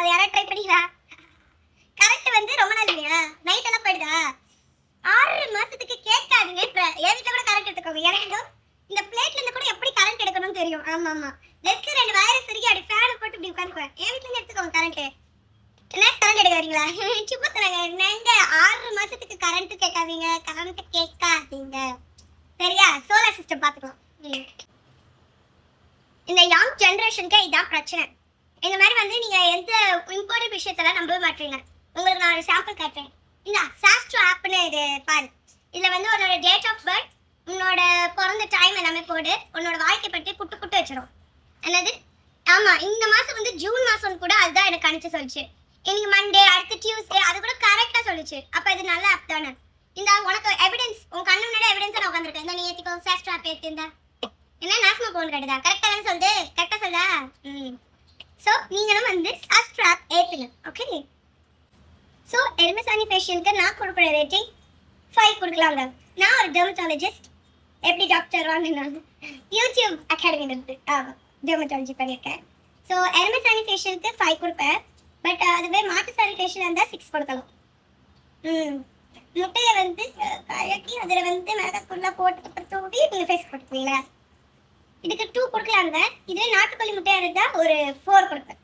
அது யாராவது ட்ரை பண்ணீங்களா? கரண்ட் வந்து ரொம்ப நாள் இல்லையா, நைட் எல்லாம் போயிடுதா? 6 மாசத்துக்கு கேட்காதீங்க. இப்ப என் வீட்டுல கூட கரண்ட் எடுத்துக்கோங்க. எனக்கு இந்த பிளேட்ல இருந்து கூட எப்படி கரண்ட் எடுக்கணும்னு தெரியும். ஆமா ஆமா, டெஸ்க் 2 வயர் சரியா அப்படி ஃபேன் போட்டு இப்படி உட்காந்துக்குவேன். என் வீட்டுல இருந்து எடுத்துக்கோங்க கரண்ட். என்ன கரண்ட் எடுக்க வரீங்களா? சும்மா தராங்க. நீங்க 6 மாசத்துக்கு கரண்ட் கேட்காதீங்க, கரண்ட் கேட்காதீங்க. சரியா? சோலார் சிஸ்டம் பாத்துக்கலாம். இந்த யங் ஜெனரேஷனுக்கு இதான் பிரச்சனை. இந்த மாதிரி வந்து நீங்க எந்த இம்பார்ட்டன்ட் விஷயத்தெல்லாம் நம்ப மாட்டீங்க. உங்களுக்கு நான் ஒரு சாம்பிள் காட்டுறேன். இந்த சாஸ்ட்ரோ ஆப்னு இது பாரு. இதுல வந்து உன்னோட டேட் ஆஃப் பர்த், உன்னோட பிறந்த டைம் எல்லாமே போடு, உன்னோட வாழ்க்கை பற்றி புட்டு புட்டு வச்சிடும். என்னது? ஆமா, இந்த மாசம் வந்து ஜூன் மாசம் கூட அதுதான் எனக்கு அனுப்பிச்சு சொல்லிச்சு. இன்னைக்கு மண்டே, அடுத்து டியூஸ்டே, அது கூட கரெக்டா சொல்லிச்சு. அப்ப இது நல்ல ஆப் தானே? இந்த உனக்கு எவிடன்ஸ், உன் கண்ணு முன்னாடி எவிடன்ஸ் நான் உட்காந்துருக்கேன். இந்த நீ ஏத்திக்கோ சாஸ்ட்ரோ ஆப் ஏத்திருந்தா என்ன நாசமா போன் கட்டுதா? கரெக்டா தானே சொல்லுது? கரெக்டா சொல்லுதா? ஸோ நீங்களும் வந்து சாஸ்ட்ரோ ஆப் ஏத்துங்க. ஓகே. ஸோ எல்மசானி ஃபேஷியலுக்கு நான் கொடுக்குற ரேட்டிங் 5 கொடுக்கலாங்க. நான் ஒரு டெர்மட்டாலஜிஸ்ட். எப்படி டாக்டர் வாங்கினாங்க யூடியூப் அகாடமி வந்து டெர்மட்டாலஜி பண்ணியிருக்கேன். ஸோ எல்மசானி ஃபேஷியலுக்கு 5 கொடுப்பேன். பட் அதுவே மாட்டு சாரி ஃபேஷியல் இருந்தால் 6 கொடுக்கலாம். முட்டையை வந்து கலக்கி அதில் வந்து மிளகாத்தூள்லாம் போட்டு தூவி நீங்கள் ஃபேஸ் போட்டுக்குவீங்களா? இதுக்கு 2 கொடுக்கலாங்க. இதுவே நாட்டுக்கோழி முட்டையாக இருந்தால் ஒரு 4 கொடுப்பேன்.